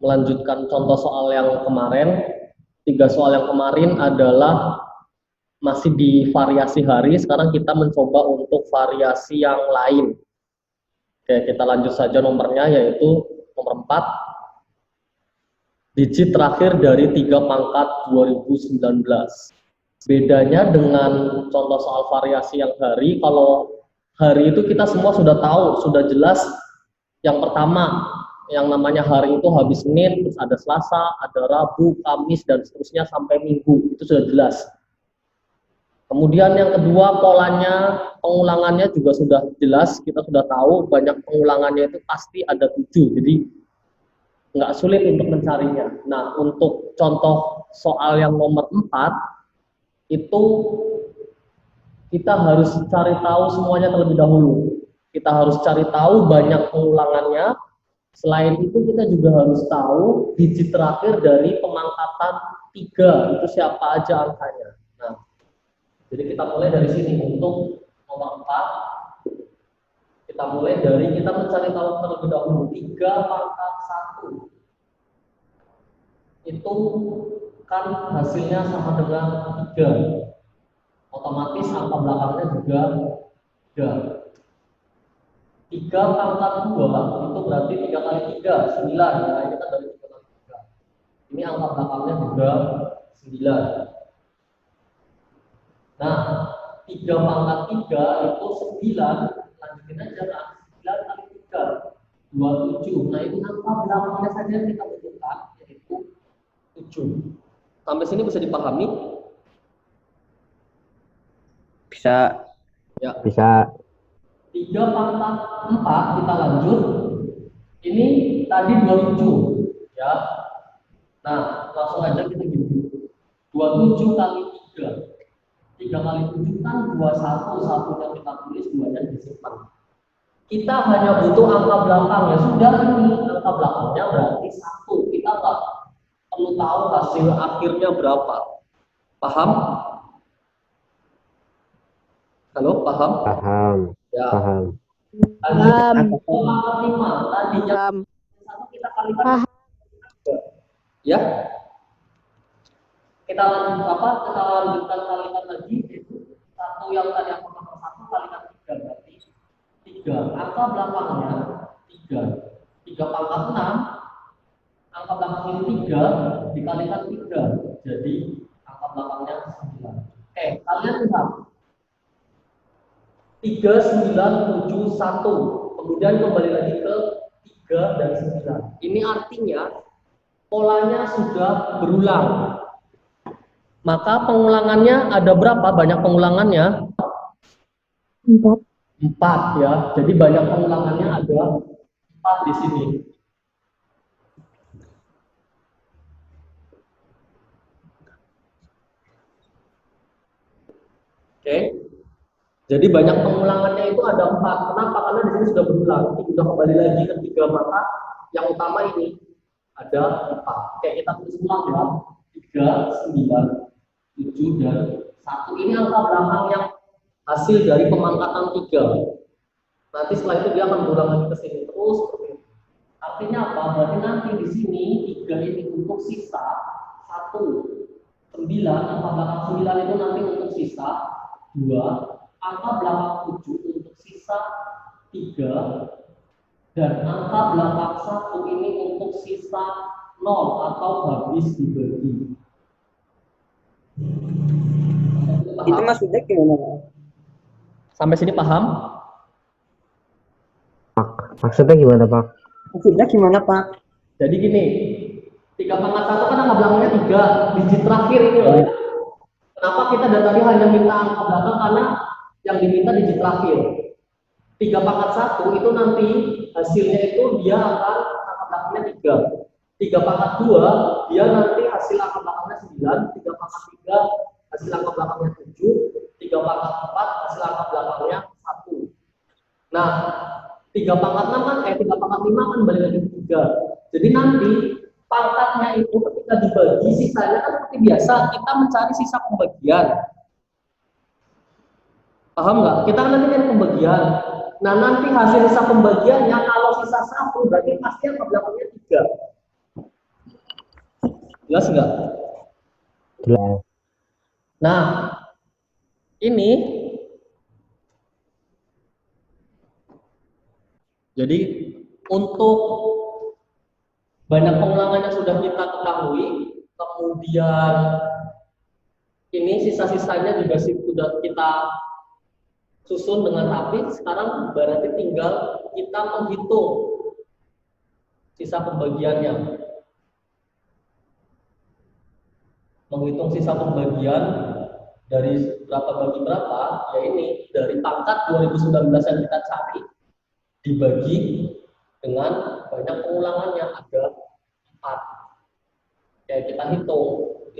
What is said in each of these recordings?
melanjutkan contoh soal yang kemarin. 3 soal yang kemarin adalah masih di variasi hari, sekarang kita mencoba untuk variasi yang lain. Oke, kita lanjut saja nomornya, yaitu nomor 4. Digit terakhir dari 3 pangkat 2019. Bedanya dengan contoh soal variasi yang hari, kalau hari itu kita semua sudah tahu, sudah jelas. Yang pertama, yang namanya hari itu habis Senin, terus ada Selasa, ada Rabu, Kamis, dan seterusnya sampai Minggu, itu sudah jelas. Kemudian yang kedua, polanya, pengulangannya juga sudah jelas, kita sudah tahu banyak pengulangannya itu pasti ada 7, jadi nggak sulit untuk mencarinya. Nah, untuk contoh soal yang nomor 4, itu kita harus cari tahu semuanya terlebih dahulu. Kita harus cari tahu banyak pengulangannya. Selain itu kita juga harus tahu digit terakhir dari pemangkatan 3, itu siapa aja angkanya. Nah, jadi kita mulai dari sini. Untuk nomor 4, kita mulai dari kita mencari tahu terlebih dahulu 3 pangkat 1. Itu kan hasilnya sama dengan 3. Otomatis angka belakangnya juga 3. 3 pangkat 2 itu berarti 3 kali 3, 9 ya, ini kan dari 3 kali 3. Ini angka belakangnya juga 9. Nah, 3 pangkat 3 itu 9, lanjutin aja kan, 9 kali 3, 27. Nah, ini angka belakangnya saja yang kita butuhkan, yaitu 7. Sampai sini bisa dipahami? Bisa. Ya. Bisa. 3 pangkat 4 kita lanjut. Ini tadi 27 ya. Nah, langsung aja kita gini. 27 kali 3. 3 kali 7 kan 21, satunya kita tulis, 2-nya disimpan. Kita hanya butuh angka belakang, ya sudah, ini angka belakangnya berarti 1. Kita nggak perlu tahu hasil akhirnya berapa. Paham? Halo, paham? Paham. Ya. Paham. Lanjut pangkat 5. Tadinya 1 kita kalikan. Ya. Kita lanjutkan kalikan lagi, yaitu 1 yang tadi angka belakang 1 kalikan 3 berarti 3. Angka belakangnya 3. 3 pangkat 6, angka belakang ini 3 dikalikan 3. Jadi angka belakangnya 9. Oke, kalian lihat. 3, 9, 7, 1. Kemudian kembali lagi ke 3 dan 9. Ini artinya polanya sudah berulang. Maka pengulangannya ada berapa? Banyak pengulangannya? 4 ya. Jadi banyak pengulangannya ada 4 di sini. Oke. Jadi banyak pengulangannya itu ada 4. Kenapa? Karena di sini sudah berulang. Sudah kembali lagi ke 3, maka yang utama ini ada 4. Oke, kita tulis ulang ya. 3, 9, 7, dan 1. Ini angka belakang yang hasil dari pemangkatan 3. Nanti setelah itu dia akan berulang lagi ke sini terus seperti itu. Artinya apa? Berarti nanti di sini 3 ini untuk sisa 1. 9, angka belakang 9 itu nanti untuk sisa 2. Angka belakang 7 untuk sisa 3. Dan angka belakang 1 ini untuk sisa 0 atau habis dibagi. Itu maksudnya gimana? Sampai sini paham? Pak, maksudnya gimana, Pak? Maksudnya gimana, Pak? Jadi gini, 3 pangkat 1 kan angka belakangnya 3, digit terakhir ini loh. Kenapa kita dari tadi hanya minta angka belakang? Karena yang diminta digit terakhir. 3 pangkat 1 itu nanti hasilnya itu dia akan angka belakangnya 3. 3 pangkat 2 dia nanti hasil angka belakangnya 9. 3 pangkat 3 hasil angka belakangnya 7. 3 pangkat 4 hasil angka belakangnya 1. Nah, 3 pangkat 6 kan 3 pangkat 5 kan balik lagi ke 3. Jadi nanti pangkatnya itu ketika dibagi sisanya kan seperti biasa kita mencari sisa pembagian. Paham nggak? Kita kan nanti kan pembagian. Nah, nanti hasil sisa pembagiannya kalau sisa 1 berarti pasti yang belakangnya 3. Jelas nggak? Jelas. Nah, ini jadi untuk banyak pengulangan yang sudah kita ketahui, kemudian ini sisa-sisanya juga sudah kita susun dengan rapi. Sekarang berarti tinggal kita menghitung sisa pembagiannya. Menghitung sisa pembagian dari berapa bagi berapa, ya ini dari pangkat 2019 yang kita cari dibagi dengan banyak pengulangannya ada 4. Ya kita hitung 5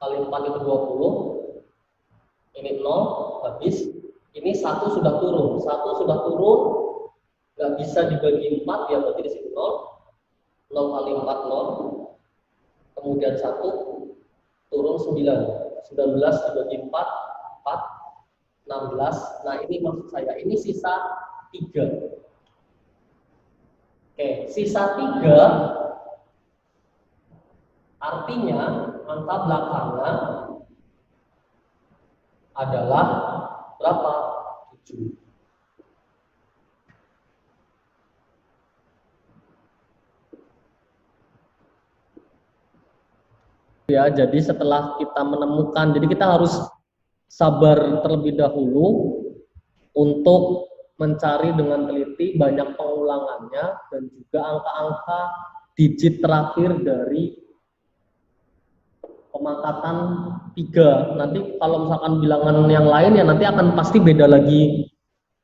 kali 4 itu 20, ini 0 habis, ini 1 sudah turun, nggak bisa dibagi 4, ya berarti di sini 0 kali 4 0, kemudian 1 turun 19 dibagi 4 16. Nah ini maksud saya, ini sisa 3. Oke, sisa 3 artinya angka belakangnya adalah berapa? 7. Ya, jadi setelah kita menemukan, jadi kita harus sabar terlebih dahulu untuk mencari dengan teliti banyak pengulangannya dan juga angka-angka digit terakhir dari pemangkatan 3. Nanti kalau misalkan bilangan yang lain ya nanti akan pasti beda lagi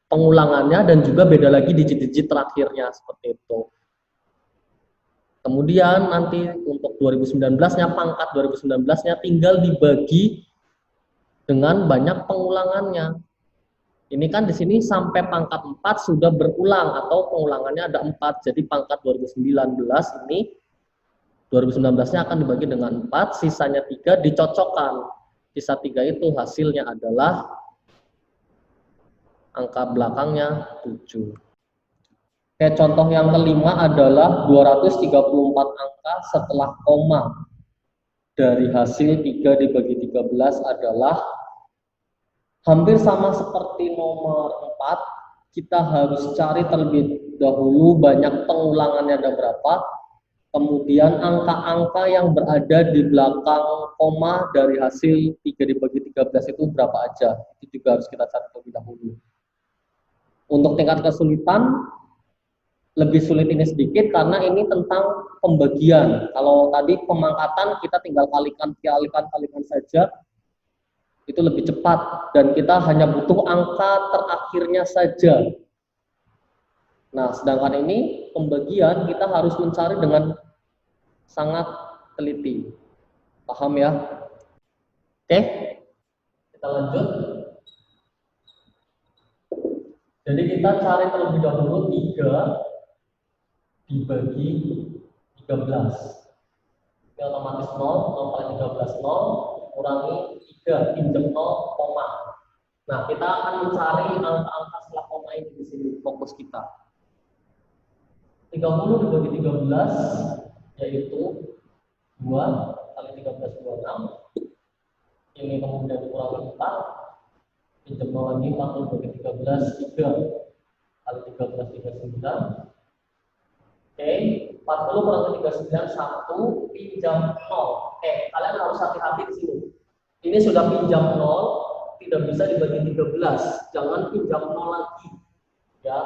pengulangannya dan juga beda lagi digit-digit terakhirnya seperti itu. Kemudian nanti untuk 2019-nya, pangkat 2019-nya tinggal dibagi dengan banyak pengulangannya. Ini kan di sini sampai pangkat 4 sudah berulang atau pengulangannya ada 4. Jadi pangkat 2019 ini 2019-nya akan dibagi dengan 4, sisanya 3 dicocokkan. Sisa 3 itu hasilnya adalah angka belakangnya 7. Oke, contoh yang kelima adalah 234 angka setelah koma. Dari hasil 3 dibagi 13 adalah hampir sama seperti nomor 4. Kita harus cari terlebih dahulu banyak pengulangannya ada berapa. Kemudian angka-angka yang berada di belakang koma dari hasil 3 dibagi 13 itu berapa aja. Itu juga harus kita cari terlebih dahulu. Untuk tingkat kesulitan, lebih sulit ini sedikit karena ini tentang pembagian. Kalau tadi pemangkatan kita tinggal kalikan saja, itu lebih cepat dan kita hanya butuh angka terakhirnya saja. Nah, sedangkan ini pembagian kita harus mencari dengan sangat teliti. Paham ya? Oke, kita lanjut. Jadi kita cari terlebih dahulu 3 dibagi 13. Ini otomatis 0 kali 13 0, kurangi 3, pinjam 0, koma. Nah, kita akan mencari angka-angka setelah koma ini di sini, fokus kita. 30 dibagi 13 yaitu 2 kali 13 26. Ini kemudian dikurangi 4, pinjam 0 lagi 40 dibagi 13 3 kali 13 39. Oke, 40 kurangi 39 1, pinjam 0. Kalian harus hati-hati di sini. Ini sudah pinjam 0, tidak bisa dibagi 13. Jangan pinjam 0 lagi. Ya.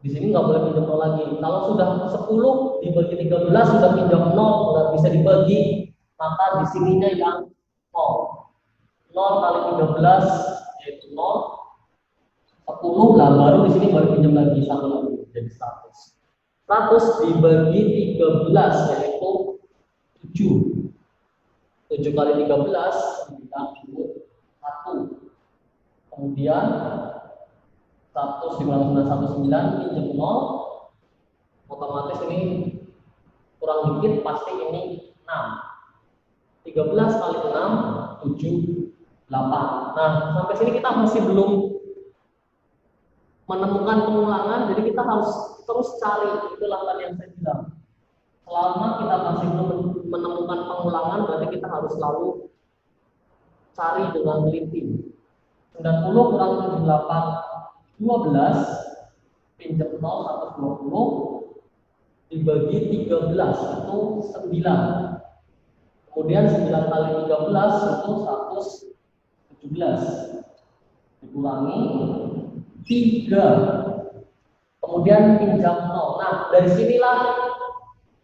Di sini nggak boleh pinjam 0 lagi. Kalau sudah 10 dibagi 13 sudah pinjam 0, nggak bisa dibagi, maka di sininya yang 0. 0 kali 13 yaitu 0. 10 lah, baru di sini baru pinjam lagi 1 lagi jadi 100. 100 dibagi 13 yaitu 7. 7 kali 13 91. Kemudian 100 dikurangi 19 pinjam 0. Otomatis ini kurang dikit, pasti ini 6. 13 kali 6 7 8. Nah, sampai sini kita masih belum menemukan pengulangan, jadi kita harus terus cari. Itulah tadi yang saya bilang, selama kita masih belum menemukan pengulangan berarti kita harus selalu cari dengan teliti. 90 kurang 78 12 pinjam 0 120 dibagi 13 itu 9. Kemudian 9 kali 13 itu 117 dikurangi 3. Kemudian pinjam 0. Nah, dari sinilah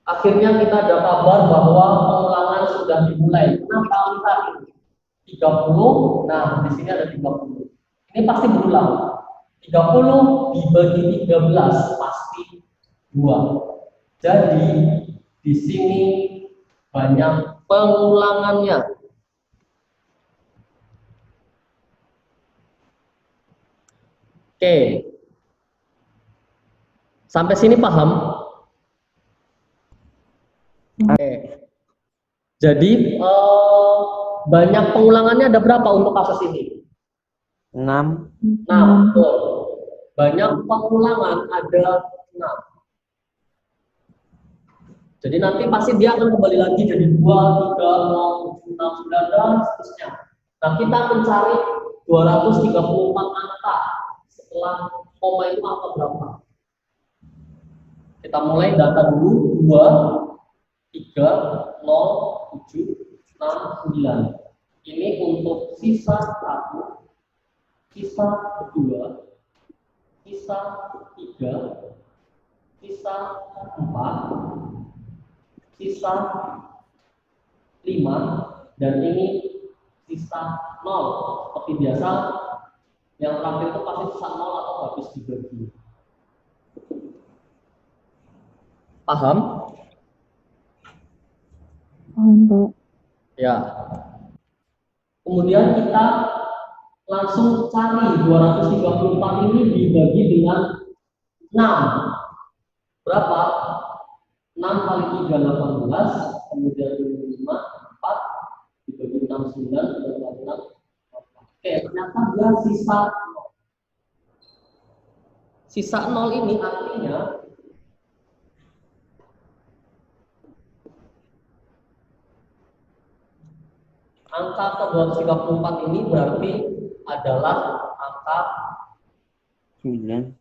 akhirnya kita ada kabar bahwa pengulangan sudah dimulai. Kenapa kita ini? 30, nah di sini ada 30. Ini pasti berulang. 30 dibagi 13 pasti 2. Jadi di sini banyak pengulangannya. Oke. Sampai sini paham? Oke. Jadi banyak pengulangannya ada berapa untuk kasus ini? 6. Nah, betul. Banyak pengulangan ada 6. Jadi nanti pasti dia akan kembali lagi jadi 2, 3, 0, 7, 6, 9 dan seterusnya. Nah, kita mencari 234 angka setelah koma itu angka berapa? Kita mulai data dulu 2, 3, 0, 7, 6, 9. Ini untuk sisa 1, sisa 2, sisa 3, sisa 4, sisa 5, dan ini sisa 0. Seperti biasa, yang terakhir itu pasti sisa 0 atau habis dibagi. Paham? Ya. Kemudian kita langsung cari 234 ini dibagi dengan 6. Berapa? 6 kali 3, 18. Kemudian 5, 4. Dibagi 6, 9. Dibagi 6, 4. Oke, ternyata dia sisa 0. Sisa 0 ini artinya angka ke-234 ini berarti adalah angka 9.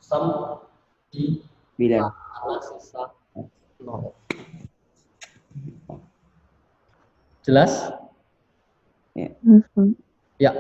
sum di 9. karena sisa 0. Jelas? Ya. Ya.